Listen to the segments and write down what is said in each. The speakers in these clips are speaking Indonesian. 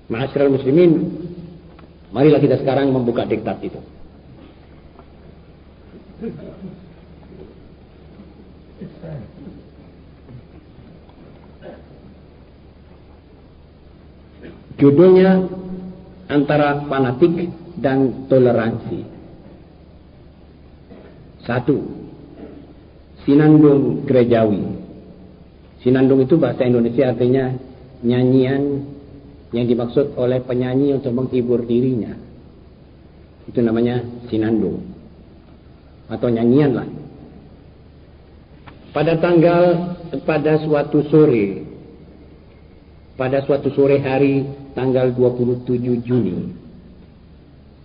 Ma'asyiral muslimin, marilah kita sekarang membuka diktat itu. Judulnya antara fanatik dan toleransi. 1. Sinandung gerejawi. Sinandung itu bahasa Indonesia artinya nyanyian yang dimaksud oleh penyanyi untuk menghibur dirinya. Itu namanya sinandung atau nyanyian lah. Pada suatu sore hari tanggal 27 Juni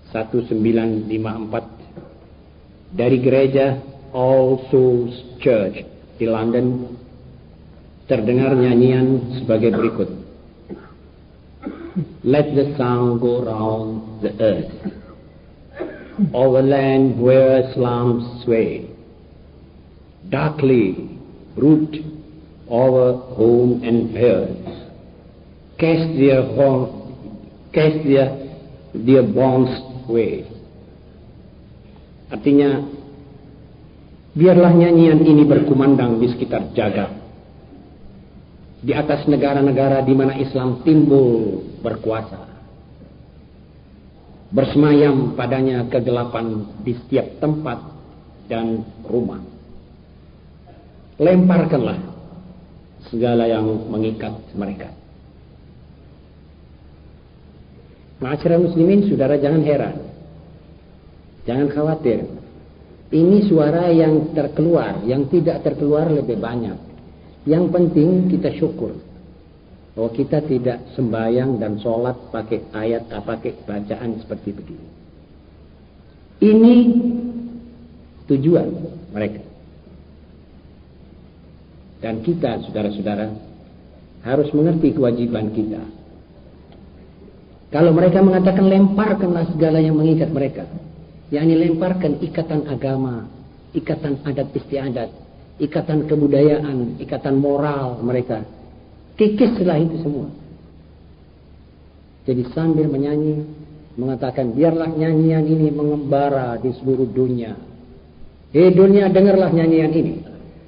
1954 dari gereja All Souls Church di London terdengar nyanyian sebagai berikut. Let the sound go round the earth, over land where slums sway, darkly root over home and herds, cast their bonds away. Artinya, biarlah nyanyian ini berkumandang di sekitar jagat, di atas negara-negara di mana Islam timbul berkuasa. Bersemayam padanya kegelapan di setiap tempat dan rumah. Lemparkanlah segala yang mengikat mereka. Ma'asyiral muslimin, saudara jangan heran. Jangan khawatir. Ini suara yang terkeluar, yang tidak terkeluar lebih banyak. Yang penting kita syukur bahwa kita tidak sembahyang dan sholat pakai ayat, pakai bacaan seperti begini. Ini tujuan mereka. Dan kita, saudara-saudara, harus mengerti kewajiban kita. Kalau mereka mengatakan lemparkanlah segala yang mengikat mereka, yakni lemparkan ikatan agama, ikatan adat istiadat, ikatan kebudayaan, ikatan moral mereka. Kikislah itu semua. Jadi sambil menyanyi, mengatakan biarlah nyanyian ini mengembara di seluruh dunia. Dunia, dengarlah nyanyian ini.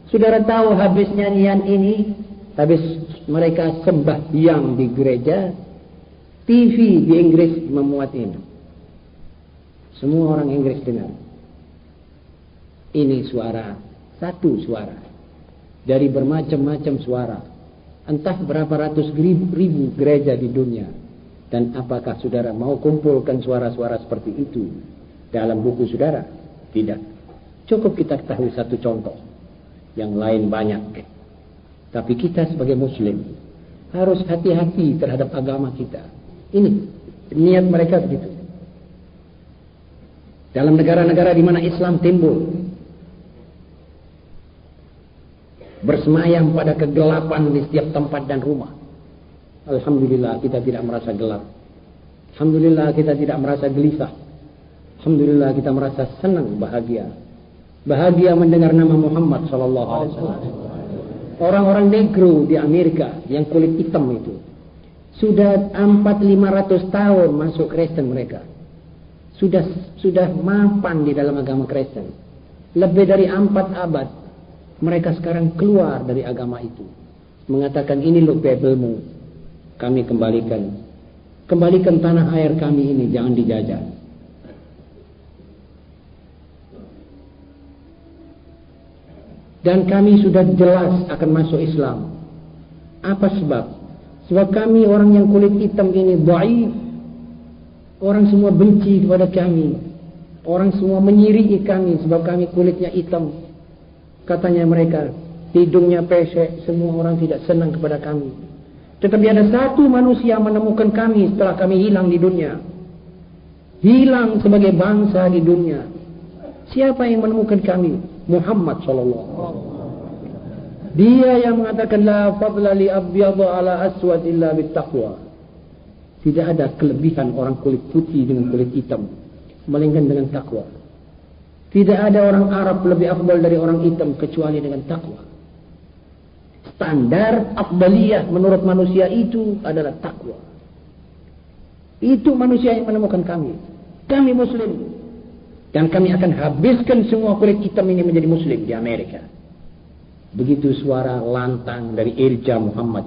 Saudara tahu habis nyanyian ini, habis mereka sembahyang di gereja, TV di Inggris memuat ini. Semua orang Inggris dengar. Ini suara, satu suara dari bermacam-macam suara. Entah berapa ratus ribu gereja di dunia. Dan apakah saudara mau kumpulkan suara-suara seperti itu dalam buku saudara? Tidak. Cukup kita ketahui satu contoh. Yang lain banyak. Tapi kita sebagai muslim harus hati-hati terhadap agama kita. Ini niat mereka begitu. Dalam negara-negara di mana Islam timbul, bersemayam pada kegelapan di setiap tempat dan rumah. Alhamdulillah kita tidak merasa gelap. Alhamdulillah kita tidak merasa gelisah. Alhamdulillah kita merasa senang, bahagia. Bahagia mendengar nama Muhammad SAW. Orang-orang negro di Amerika yang kulit hitam itu sudah 400-500 tahun masuk Kristen mereka. Sudah mapan di dalam agama Kristen. Lebih dari 4 abad mereka sekarang keluar dari agama itu. Mengatakan ini loh Bibelmu, kami kembalikan. Kembalikan tanah air kami ini, jangan dijajah. Dan kami sudah jelas akan masuk Islam. Apa sebab? Sebab kami orang yang kulit hitam ini dhaif. Orang semua benci kepada kami. Orang semua menyiriki kami sebab kami kulitnya hitam. Katanya mereka, hidungnya pesek, semua orang tidak senang kepada kami. Tetapi ada satu manusia menemukan kami setelah kami hilang di dunia. Hilang sebagai bangsa di dunia. Siapa yang menemukan kami? Muhammad SAW. Dia yang mengatakan la fadla li abyadha ala aswad illa bittaqwa. Tidak ada kelebihan orang kulit putih dengan kulit hitam, melainkan dengan takwa. Tidak ada orang Arab lebih afdal dari orang hitam kecuali dengan takwa. Standar afdaliyah menurut manusia itu adalah takwa. Itu manusia yang menemukan kami. Kami Muslim. Dan kami akan habiskan semua kulit hitam ini menjadi Muslim di Amerika. Begitu suara lantang dari Irja Muhammad.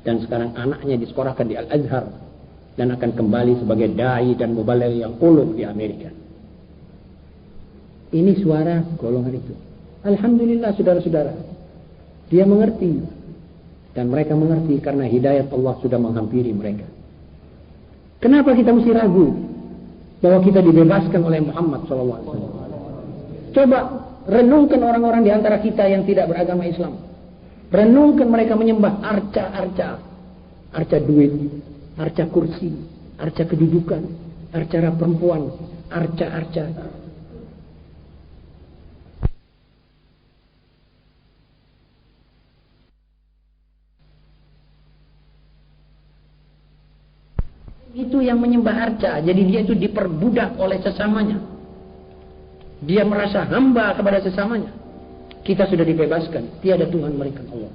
Dan sekarang anaknya disekolahkan di Al-Azhar. Dan akan kembali sebagai da'i dan mubaligh yang ulum di Amerika. Ini suara golongan itu. Alhamdulillah saudara-saudara. Dia mengerti. Dan mereka mengerti karena hidayat Allah sudah menghampiri mereka. Kenapa kita mesti ragu bahwa kita dibebaskan oleh Muhammad SAW? Coba renungkan orang-orang di antara kita yang tidak beragama Islam. Renungkan mereka menyembah arca-arca. Arca duit, arca kursi, arca kedudukan, arca perempuan, arca-arca. Itu yang menyembah arca. Jadi dia itu diperbudak oleh sesamanya. Dia merasa hamba kepada sesamanya. Kita sudah dibebaskan. Tiada Tuhan melainkan Allah.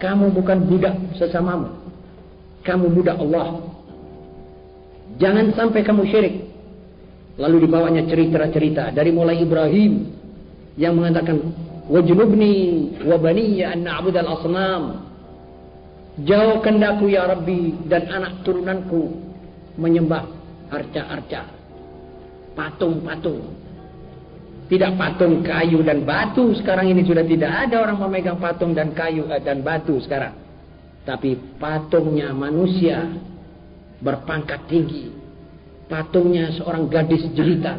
Kamu bukan budak sesamamu. Kamu budak Allah. Jangan sampai kamu syirik. Lalu dibawanya cerita-cerita dari mulai Ibrahim yang mengatakan wajnubni wa baniya an na'budal asnam. Jauhkan aku ya Rabbi dan anak turunanku menyembah arca-arca, patung-patung. Tidak patung kayu dan batu. Sekarang ini sudah tidak ada orang memegang patung dan kayu dan batu sekarang. Tapi patungnya manusia berpangkat tinggi. Patungnya seorang gadis jelita.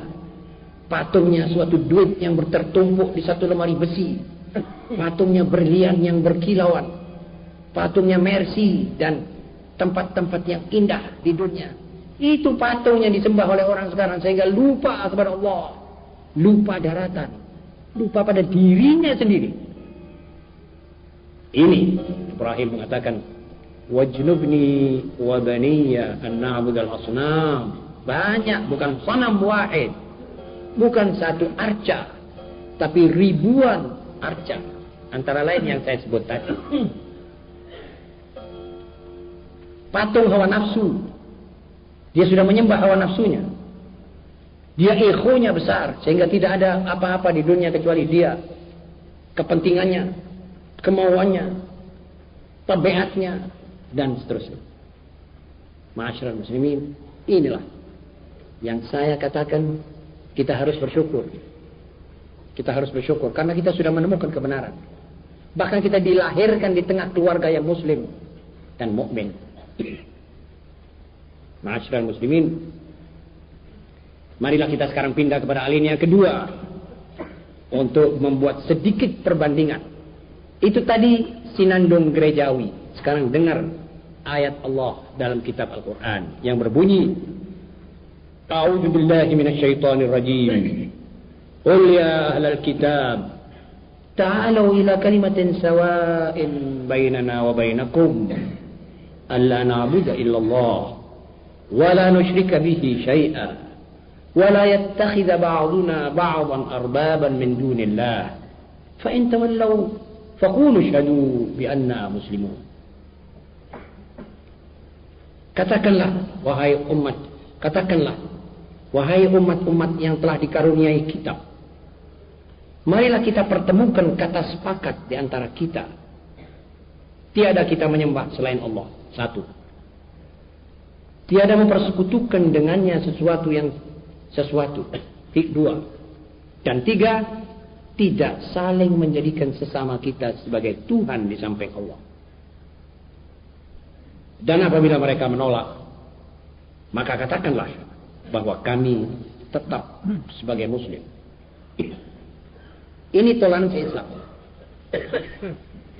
Patungnya suatu duit yang tertumpuk di satu lemari besi. Patungnya berlian yang berkilauan. Patungnya Mercy dan tempat-tempat yang indah di dunia. Itu patung yang disembah oleh orang sekarang sehingga lupa kepada Allah. Lupa daratan. Lupa pada dirinya sendiri. Ini Ibrahim mengatakan wajnubni wa baniya an na'budal asnam. Banyak, bukan sanam wahid. Bukan satu arca, tapi ribuan arca. Antara lain yang saya sebut tadi. Patung hawa nafsu. Dia sudah menyembah hawa nafsunya. Dia egonya besar sehingga tidak ada apa-apa di dunia kecuali dia. Kepentingannya, kemauannya, tabiatnya dan seterusnya. Ma'asyiral muslimin, inilah yang saya katakan kita harus bersyukur. Kita harus bersyukur karena kita sudah menemukan kebenaran. Bahkan kita dilahirkan di tengah keluarga yang muslim dan mukmin. Ma'asyiral muslimin, marilah kita sekarang pindah kepada alinea kedua untuk membuat sedikit perbandingan. Itu tadi sinandung gerejawi. Sekarang dengar ayat Allah dalam kitab Al-Quran yang berbunyi A'udzu billahi minasyaitonir rajim. Qul ya ahlal kitab ta'alu ila kalimatin sawa'in bainana wa bainakum alla na'budu illallah wa la nusyrika bihi syai'an wa la yattakhidha ba'duna ba'dan arbaban min dunillah fa in tawallaw faqulu ashhadu bi anna muslimun. Katakanlah wahai umat, katakanlah wahai umat-umat yang telah dikaruniai kitab, marilah kita pertemukan kata sepakat di antara kita. Tiada kita menyembah selain Allah. Satu. Tiada mempersekutukan dengannya sesuatu. Dua. Dan tiga, tidak saling menjadikan sesama kita sebagai Tuhan di samping Allah. Dan apabila mereka menolak, maka katakanlah bahwa kami tetap sebagai Muslim. Ini toleransi Islam.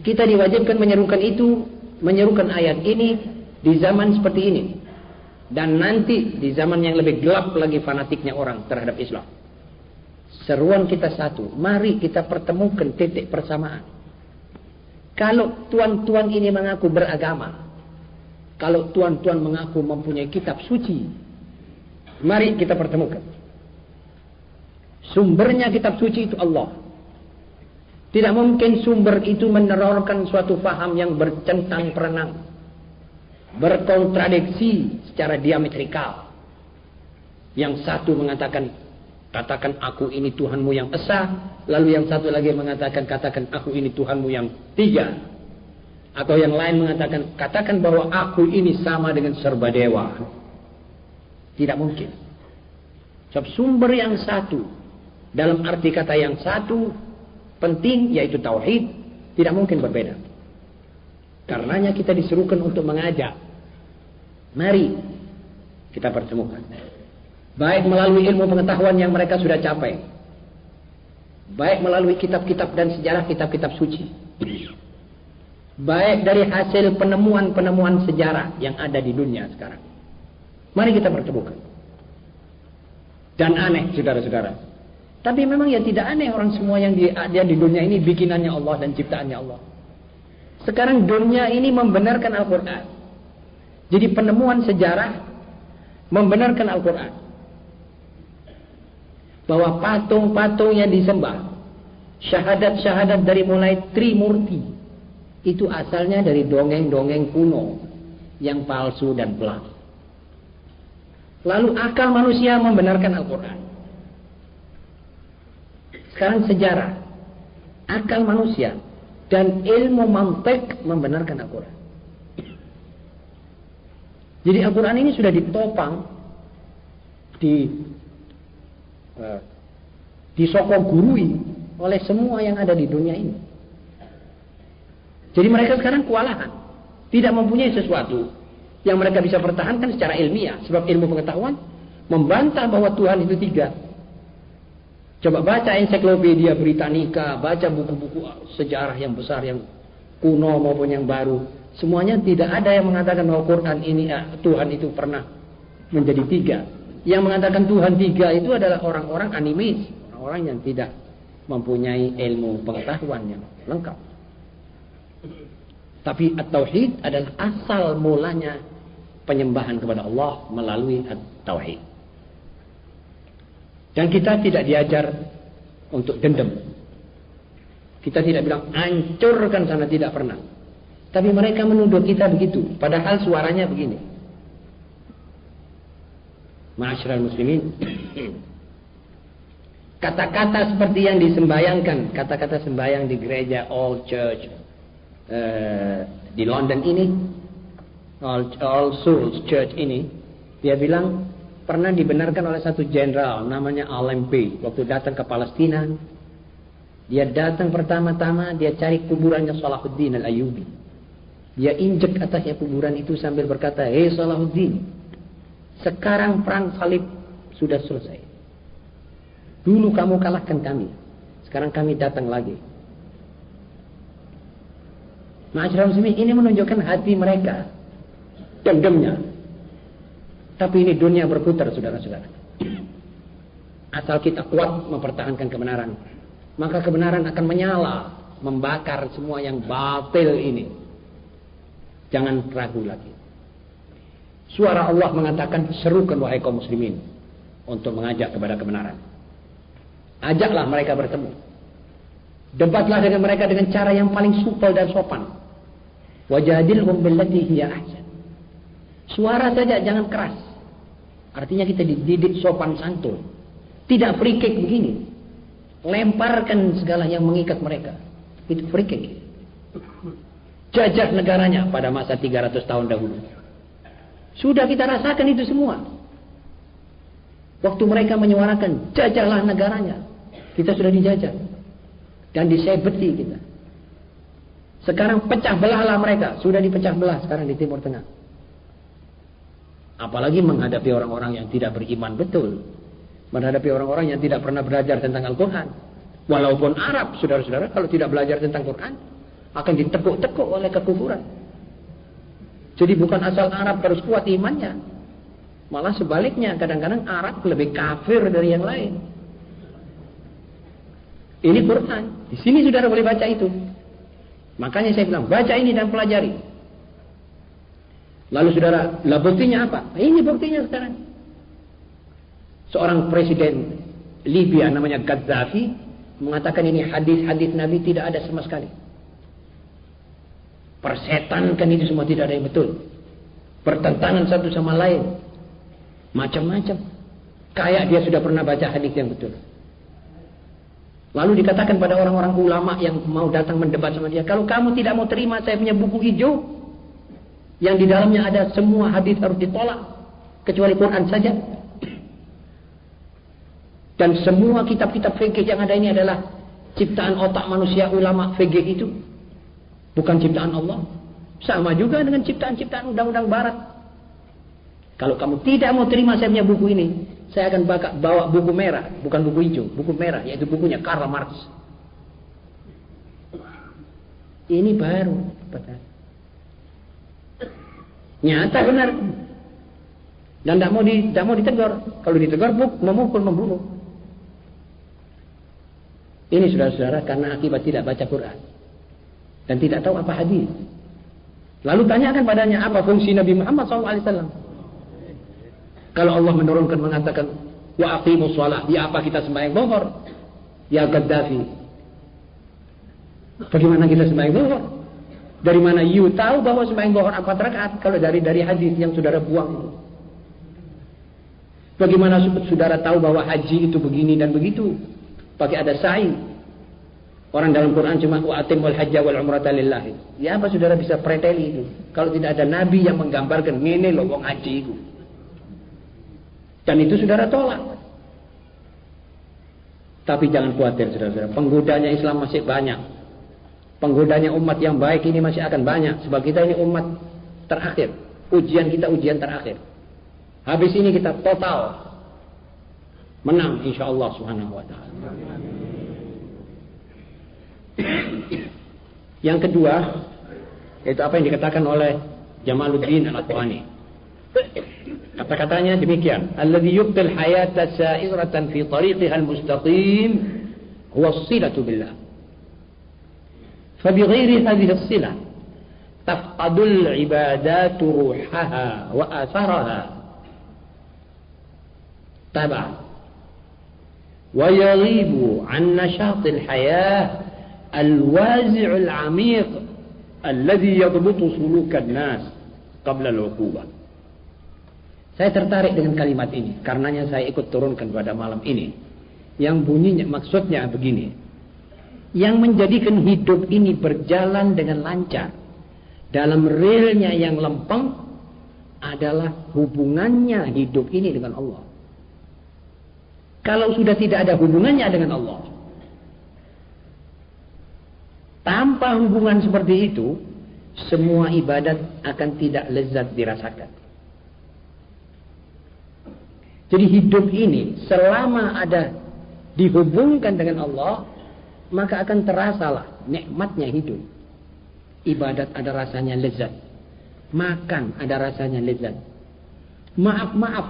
Kita diwajibkan menyerukan ayat ini di zaman seperti ini. Dan nanti di zaman yang lebih gelap lagi fanatiknya orang terhadap Islam. Seruan kita satu, mari kita pertemukan titik persamaan. Kalau tuan-tuan ini mengaku beragama, kalau tuan-tuan mengaku mempunyai kitab suci, mari kita pertemukan. Sumbernya kitab suci itu Allah. Tidak mungkin sumber itu menerorkan suatu faham yang bercentang perenang. berkontradiksi secara diametrikal. Yang satu mengatakan, katakan aku ini Tuhanmu yang esa, lalu yang satu lagi mengatakan, katakan aku ini Tuhanmu yang tiga. Atau yang lain mengatakan, katakan bahwa aku ini sama dengan serba dewa. Tidak mungkin. Sebab sumber yang satu, dalam arti kata yang satu, penting, yaitu tauhid, tidak mungkin berbeda. Karenanya kita disuruhkan untuk mengajak. Mari kita pertemukan. Baik melalui ilmu pengetahuan yang mereka sudah capai. Baik melalui kitab-kitab dan sejarah kitab-kitab suci. Baik dari hasil penemuan-penemuan sejarah yang ada di dunia sekarang. Mari kita pertemukan. Dan aneh, saudara-saudara. Tapi memang ya tidak aneh, orang semua yang ada di dunia ini bikinannya Allah dan ciptaannya Allah. Sekarang dunia ini membenarkan Al-Quran. Jadi penemuan sejarah membenarkan Al-Quran. Bahwa patung-patung yang disembah, syahadat-syahadat dari mulai Trimurti, itu asalnya dari dongeng-dongeng kuno yang palsu dan belak. Lalu akal manusia membenarkan Al-Quran. Sekarang sejarah, akal manusia dan ilmu mantik membenarkan Al-Quran. Jadi Al-Quran ini sudah ditopang, disokogurui oleh semua yang ada di dunia ini. Jadi mereka sekarang kewalahan, tidak mempunyai sesuatu yang mereka bisa pertahankan secara ilmiah. Sebab ilmu pengetahuan membantah bahwa Tuhan itu tiga. Coba baca ensiklopedia Britannica, baca buku-buku sejarah yang besar, yang kuno maupun yang baru. Semuanya tidak ada yang mengatakan bahwa Quran ini, Tuhan itu pernah menjadi tiga. Yang mengatakan Tuhan tiga itu adalah orang-orang animis, orang-orang yang tidak mempunyai ilmu pengetahuan yang lengkap. Tapi at-tauhid adalah asal mulanya penyembahan kepada Allah melalui at-tauhid. Dan kita tidak diajar untuk dendam. Kita tidak bilang hancurkan sana, tidak pernah. Tapi mereka menuduh kita begitu, padahal suaranya begini. Ma'asyiral muslimin, kata-kata seperti yang disembayangkan, kata-kata sembayang di gereja All Church di London ini, All Souls Church ini, dia bilang pernah dibenarkan oleh satu jenderal namanya Allenby. Waktu datang ke Palestina, dia datang pertama-tama, dia cari kuburannya Salahuddin Al-Ayyubi. Dia injek atasnya kuburan itu sambil berkata, "Hei Salahuddin, sekarang perang salib sudah selesai. Dulu kamu kalahkan kami, sekarang kami datang lagi." Ma'asyiral muslimin, ini menunjukkan hati mereka, dendamnya. Tapi ini dunia berputar, saudara-saudara. Asal kita kuat mempertahankan kebenaran, maka kebenaran akan menyala, membakar semua yang batil ini. Jangan ragu lagi. Suara Allah mengatakan, serukan wahai kaum muslimin untuk mengajak kepada kebenaran. Ajaklah mereka bertemu. Debatlah dengan mereka dengan cara yang paling supel dan sopan. Wajadilhum billati hiya ahsan. Suara saja jangan keras. Artinya kita dididik sopan santun. Tidak free kick begini. Lemparkan segala yang mengikat mereka. Itu free kick. Jajah negaranya pada masa 300 tahun dahulu. Sudah kita rasakan itu semua. Waktu mereka menyuarakan jajahlah negaranya, kita sudah dijajah dan disebeti kita. Sekarang pecah belahlah mereka, sudah dipecah belah sekarang di Timur Tengah. Apalagi menghadapi orang-orang yang tidak beriman betul, menghadapi orang-orang yang tidak pernah belajar tentang Al-Quran. Walaupun Arab, saudara-saudara, kalau tidak belajar tentang Quran akan ditekuk-tekuk oleh kekufuran. Jadi bukan asal Arab harus kuat imannya, malah sebaliknya, kadang-kadang Arab lebih kafir dari yang lain. Ini Quran. Di sini saudara boleh baca itu. Makanya saya bilang, baca ini dan pelajari. Lalu saudara, lah buktinya apa? Nah, ini buktinya sekarang. Seorang presiden Libya namanya Gaddafi mengatakan ini hadis-hadis Nabi tidak ada sama sekali. Persetankan itu semua, tidak ada yang betul. bertentangan satu sama lain, macam-macam. Kayak dia sudah pernah baca hadis yang betul. Lalu dikatakan pada orang-orang ulama yang mau datang mendebat sama dia, kalau kamu tidak mau terima saya punya buku hijau, yang di dalamnya ada semua hadis harus ditolak, kecuali Quran saja. Dan semua kitab-kitab fikih yang ada ini adalah ciptaan otak manusia ulama fikih itu, bukan ciptaan Allah. Sama juga dengan ciptaan-ciptaan undang-undang barat. Kalau kamu tidak mau terima saya punya buku ini, saya akan bawa buku merah, bukan buku hijau, buku merah, yaitu bukunya Karl Marx. Ini baru, betul. Nyata benar. Dan tidak mau ditegur. Kalau ditegur, memukul, membunuh. Ini saudara-saudara karena akibat tidak baca Quran dan tidak tahu apa hadis. Lalu tanyakan padanya apa fungsi Nabi Muhammad SAW. Kalau Allah menurunkan mengatakan wa aqimus shalah, ya apa kita sembahyang zuhur? Ya Gaddafi. Bagaimana kita sembahyang zuhur? Dari mana you tahu bahwa sembahyang zuhur 4 rakaat kalau dari hadis yang saudara buang? Bagaimana saudara tahu bahwa haji itu begini dan begitu? Pakai ada sa'i. Orang dalam Quran cuma wa atimul hajja wal umrata lillah. Ya apa saudara bisa preteli itu? Kalau tidak ada nabi yang menggambarkan ngene lho wong haji itu. Dan itu saudara tolak. Tapi jangan khawatir saudara-saudara, penggodanya Islam masih banyak. Penggodanya umat yang baik ini masih akan banyak. Sebab kita ini umat terakhir. Ujian kita ujian terakhir. Habis ini kita total menang insyaallah subhanahu wa ta'ala. Yang kedua, yaitu apa yang dikatakan oleh Jamaluddin Al-Afghani. Kata-katanya demikian, alladhi yubtil hayata sa'iratan fi tariqiha al-mustaqim huwa as-silatu billah. فبغير هذه الصلة تفقد العبادات روحها وآثارها تبعا ويغيب عن نشاط الحياة الوازع العميق الذي يضبط سلوك الناس قبل العقوبة. Saya tertarik dengan kalimat ini, karenanya saya ikut turunkan pada malam ini. Yang bunyinya maksudnya begini. Yang menjadikan hidup ini berjalan dengan lancar dalam realnya yang lempeng adalah hubungannya hidup ini dengan Allah. Kalau sudah tidak ada hubungannya dengan Allah, tanpa hubungan seperti itu, semua ibadat akan tidak lezat dirasakan. Jadi hidup ini selama ada dihubungkan dengan Allah, maka akan terasalah nikmatnya hidup. Ibadat ada rasanya lezat, makan ada rasanya lezat. Maaf,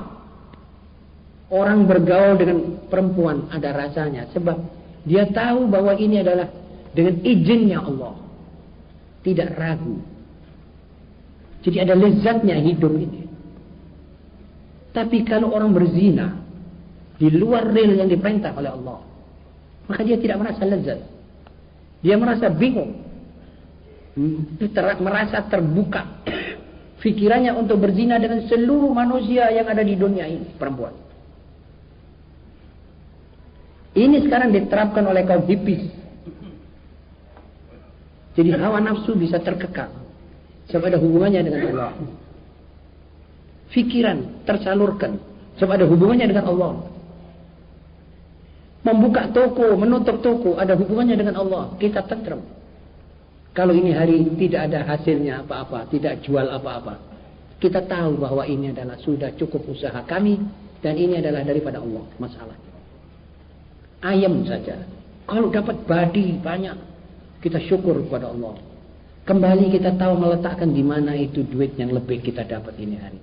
orang bergaul dengan perempuan ada rasanya, sebab dia tahu bahwa ini adalah dengan izinnya Allah, tidak ragu. Jadi ada lezatnya hidup ini. Tapi kalau orang berzina di luar rel yang diperintah oleh Allah, maka dia tidak merasa lezat. Dia merasa bingung. Merasa terbuka fikirannya untuk berzina dengan seluruh manusia yang ada di dunia ini, perempuan. Ini sekarang diterapkan oleh kaum hippies. Jadi hawa nafsu bisa terkekang sebab ada hubungannya dengan Allah. Fikiran tersalurkan sebab ada hubungannya dengan Allah. Membuka toko, menutup toko, ada hubungannya dengan Allah. Kita tenteram. Kalau ini hari tidak ada hasilnya apa-apa, tidak jual apa-apa, kita tahu bahwa ini adalah sudah cukup usaha kami dan ini adalah daripada Allah masalah. Ayam saja. Kalau dapat badi banyak, kita syukur kepada Allah. Kembali kita tahu meletakkan di mana itu duit yang lebih kita dapat ini hari.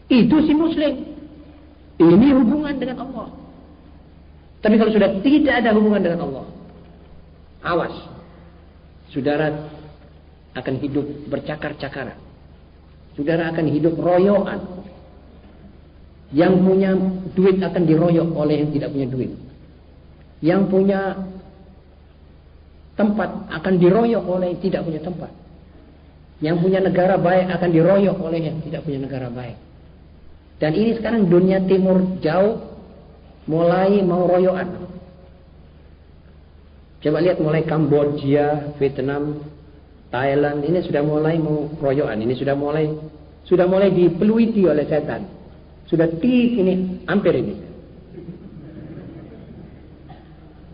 Itu si Muslim. Ini hubungan dengan Allah. Tapi kalau sudah tidak ada hubungan dengan Allah, awas, saudara akan hidup bercakar-cakaran. Saudara akan hidup royokan. Yang punya duit akan diroyok oleh yang tidak punya duit. Yang punya tempat akan diroyok oleh yang tidak punya tempat. Yang punya negara baik akan diroyok oleh yang tidak punya negara baik. Dan ini sekarang dunia timur jauh mulai mau royokan. Coba lihat mulai Kamboja, Vietnam, Thailand, ini sudah mulai mau royokan. Ini sudah mulai dipeluiti oleh setan. Sudah ini hampir ini.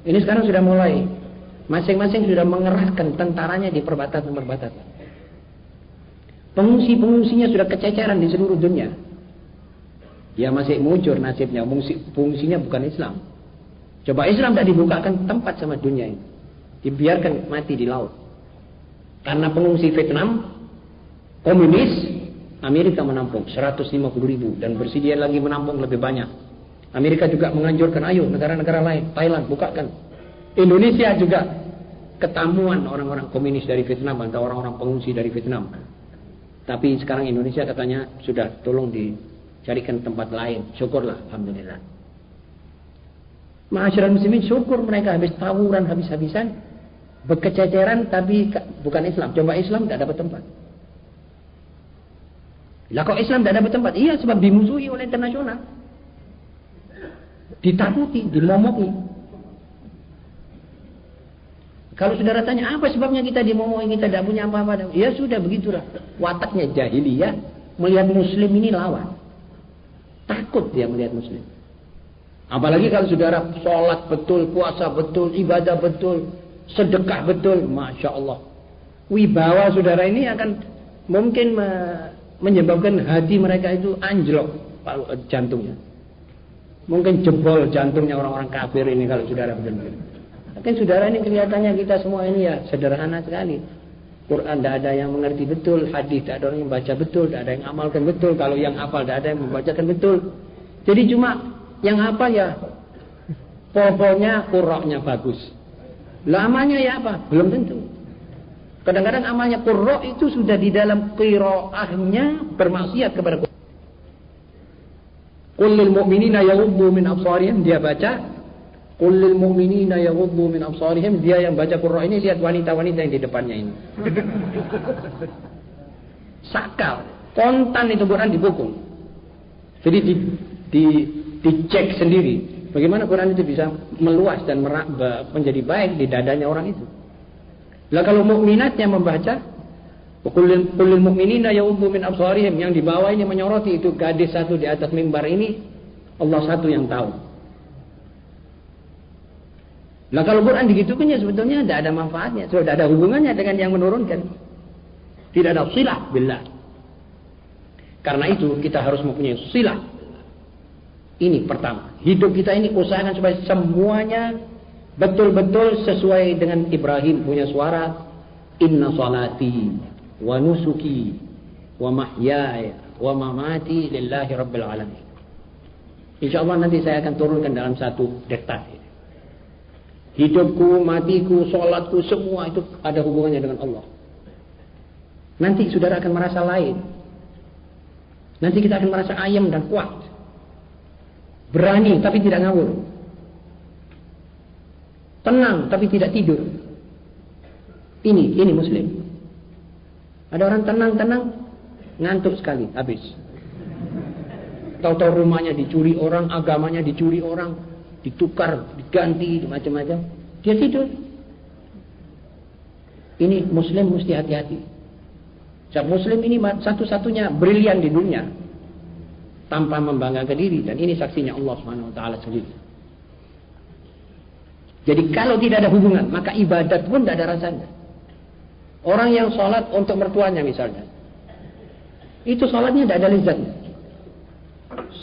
Ini sekarang sudah mulai masing-masing sudah mengerahkan tentaranya di perbatasan-perbatasan. Pengungsi-pengungsinya sudah kececeran di seluruh dunia. Dia masih mujur nasibnya, pengungsinya bukan Islam. Coba Islam tidak dibukakan tempat sama dunia ini. Dibiarkan mati di laut. Karena pengungsi Vietnam, komunis, Amerika menampung 150.000 dan bersedia lagi menampung lebih banyak. Amerika juga menganjurkan, ayo negara-negara lain, Thailand bukakan. Indonesia juga ketamuan orang-orang komunis dari Vietnam atau orang-orang pengungsi dari Vietnam. Tapi sekarang Indonesia katanya sudah tolong dicarikan tempat lain. Syukurlah, alhamdulillah. Ma'asyiral muslimin, syukur mereka habis tawuran habis-habisan, berkececeran tapi bukan Islam. Coba Islam tidak dapat tempat. Lah kok Islam tidak dapat tempat? Iya, sebab dimusuhi oleh internasional. Ditakuti, dimomoki. Kalau saudara tanya apa sebabnya kita dimomoki, kita tidak punya apa-apa, ya sudah begitulah. Wataknya jahiliyah, melihat muslim ini lawan. Takut dia melihat muslim. Apalagi kalau saudara sholat betul, puasa betul, ibadah betul, sedekah betul, Masya Allah. Wibawa saudara ini akan mungkin menyebabkan hati mereka itu anjlok jantungnya. Mungkin jebol jantungnya orang-orang kafir ini kalau saudara betul-betul. Mungkin saudara ini kelihatannya kita semua ini ya sederhana sekali. Quran tidak ada yang mengerti betul, hadis tidak ada yang baca betul, tidak ada yang amalkan betul. Kalau yang hafal tidak ada yang membacakan betul. Jadi cuma yang hafal ya pokoknya qurra'nya bagus. Lamanya ya apa? Belum tentu. Kadang-kadang amalnya qurra' itu sudah di dalam qiraahnya bermaksiat kepada Quran. Qul lil mu'minina yaghuddu min absarihim, dia baca Qul lil mu'minina yaghuddu min absarihim, dia yang baca Qur'an ini lihat wanita-wanita yang di depannya ini. Sakal, kontan itu Quran dipukul. Jadi dicek sendiri bagaimana Quran itu bisa meluas dan menjadi baik di dadanya orang itu. Lah kalau mukminatnya membaca Qul lil mu'minina yaghuddu min absarihim, yang di bawah ini menyoroti itu gadis satu di atas mimbar ini, Allah satu yang tahu. Nah kalau Quran digitukan ya sebetulnya tidak ada manfaatnya, sudah ada hubungannya dengan yang menurunkan. Tidak ada silah billah. Karena itu kita harus mempunyai silah. Ini pertama. Hidup kita ini usahakan supaya semuanya betul-betul sesuai dengan Ibrahim punya suara. Inna salati wa nusuki wa mahyaya wa mamati lillahi rabbil alamin. InsyaAllah nanti saya akan turunkan dalam satu detak. Hidupku, matiku, sholatku, semua itu ada hubungannya dengan Allah. Nanti saudara akan merasa lain. Nanti kita akan merasa ayam dan kuat. Berani tapi tidak ngawur. Tenang tapi tidak tidur. Ini muslim. Ada orang tenang-tenang, ngantuk sekali, habis. Tahu-tahu rumahnya dicuri orang, agamanya dicuri orang, ditukar, diganti, macam-macam. Dia tidur. Ini muslim mesti hati-hati. Sebab muslim ini satu-satunya brilian di dunia tanpa membanggakan diri, dan ini saksinya Allah Subhanahu wa taala sendiri. Jadi kalau tidak ada hubungan, maka ibadat pun tidak ada rasanya. Orang yang sholat untuk mertuanya misalnya, itu sholatnya tidak ada lezatnya.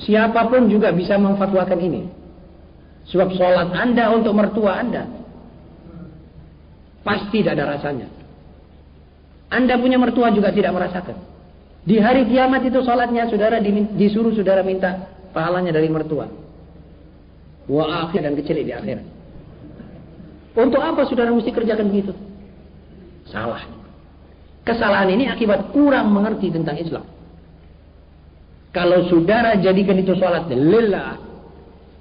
Siapapun juga bisa memfatwakan ini. Sebab sholat Anda untuk mertua Anda pasti tidak ada rasanya. Anda punya mertua juga tidak merasakan. Di hari kiamat itu sholatnya saudara disuruh saudara minta pahalanya dari mertua. Wa akhir dan kecil di akhirat. Untuk apa saudara mesti kerjakan begitu? Salah. Kesalahan ini akibat kurang mengerti tentang Islam. Kalau saudara jadikan itu sholat lillah,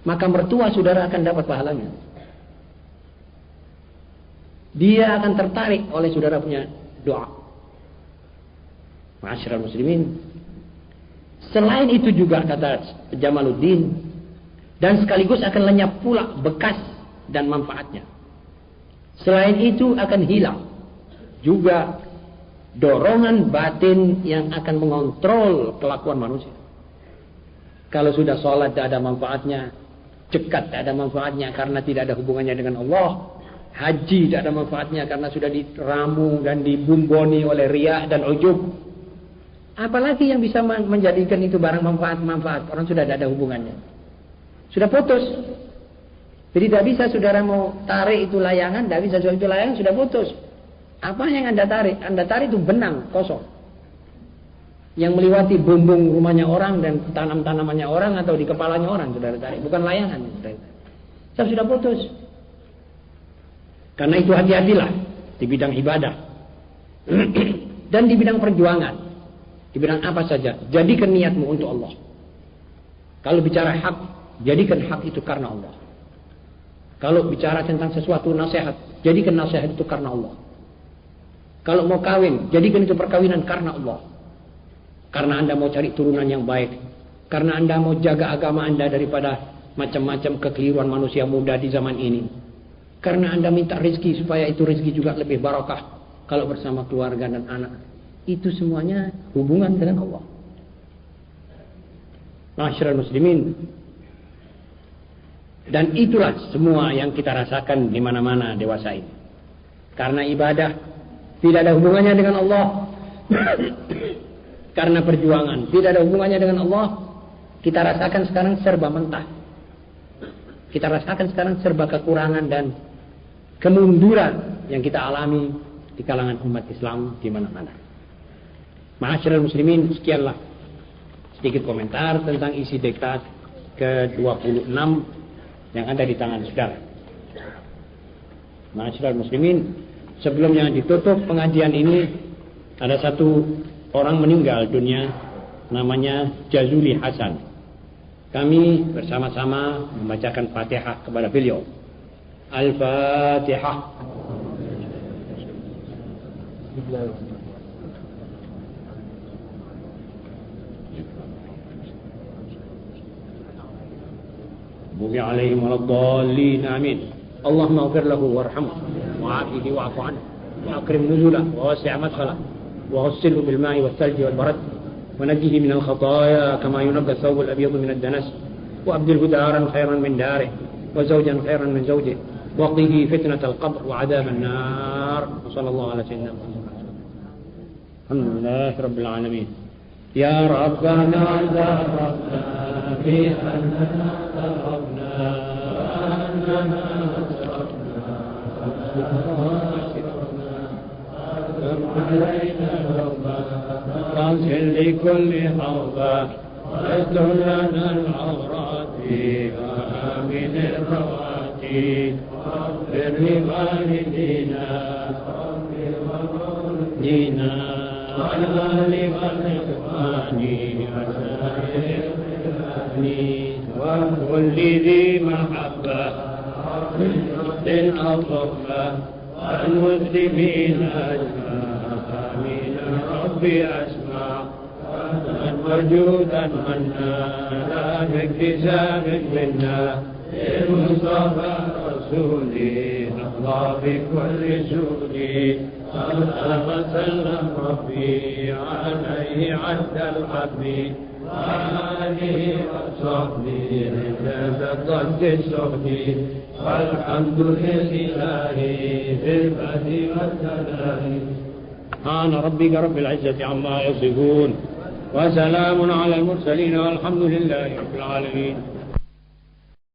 maka mertua saudara akan dapat pahalanya. Dia akan tertarik oleh saudara punya doa. Ma'asyiral muslimin, selain itu juga kata Jamaluddin, dan sekaligus akan lenyap pula bekas dan manfaatnya. Selain itu akan hilang juga dorongan batin yang akan mengontrol kelakuan manusia. Kalau sudah sholat tidak ada manfaatnya, zakat tidak ada manfaatnya karena tidak ada hubungannya dengan Allah, haji tidak ada manfaatnya karena sudah diramu dan dibumboni oleh riya dan ujub. Apalagi yang bisa menjadikan itu barang manfaat? Orang sudah tidak ada hubungannya, sudah putus. Jadi tidak bisa saudara mau tarik itu layangan, tidak bisa, itu layangan sudah putus. Apa yang Anda tarik? Anda tarik itu benang kosong yang melewati bumbung rumahnya orang dan tanam-tanamannya orang atau di kepalanya orang, saudara tarik, bukan layangan. Saya sudah putus. Karena itu hati-hatilah di bidang ibadah dan di bidang perjuangan, di bidang apa saja. Jadikan niatmu untuk Allah. Kalau bicara hak, jadikan hak itu karena Allah. Kalau bicara tentang sesuatu nasihat, jadikan nasihat itu karena Allah. Kalau mau kawin, jadikan itu perkawinan karena Allah. Karena Anda mau cari turunan yang baik, karena Anda mau jaga agama Anda daripada macam-macam kekeliruan manusia muda di zaman ini, karena Anda minta rezeki supaya itu rezeki juga lebih barakah kalau bersama keluarga dan anak. Itu semuanya hubungan dengan Allah. Ma'asyiral muslimin, dan itulah semua yang kita rasakan di mana-mana dewasa ini. Karena ibadah tidak ada hubungannya dengan Allah. Karena perjuangan tidak ada hubungannya dengan Allah. Kita rasakan sekarang serba mentah. Kita rasakan sekarang serba kekurangan dan kemunduran yang kita alami di kalangan umat Islam di mana-mana. Ma'asyiral muslimin, sekianlah sedikit komentar tentang isi diktat ke-26 yang ada di tangan saudara. Ma'asyiral muslimin, sebelumnya ditutup pengajian ini, ada satu orang meninggal dunia, namanya Jazuli Hasan. Kami bersama-sama membacakan Fatihah kepada beliau. Al-Fatihah. Bumi alaihim waladhdallin, amin. Allahumma ighfir lahu warhamhu wa'afihi wa'fu anhu wa akrim nuzulahu wa wasi' madkhalahu wa ghassilhu bil ma'i wal thalji wal barad wa najjihi min al khataaya kama yunqqa thawb al abyad min ad danas wa abdilhu daran khairan min darihi wa zawjan khairan min zawjihi wa qhihi fitnat al qabr wa 'adab an nar. Wa sallallahu ala sayyidina Muhammad. Alhamdulillahi rabbil alamin. Ya rabbana zarrabna bi annana tarabna annana asrafna علينا ربنا واغفر لكل حوضة واستر لنا العورات وآمن الرواتي واغفر لوالدينا دينا والأهل والإخوان وسائر الإخوان وكل ذي محبة أو ضربة والمسلمين أجمعين ربي أسمع وجودا منا لا باكتساب منا المصطفى رسولي الله بكل سوري صلى وسلم ربي عليه عد الحبي وآله وصحبه عند ضد الصحبي والحمد لله في البدء والثناء. سبحان ربك رب العزة عما يصفون وسلام على المرسلين والحمد لله رب العالمين.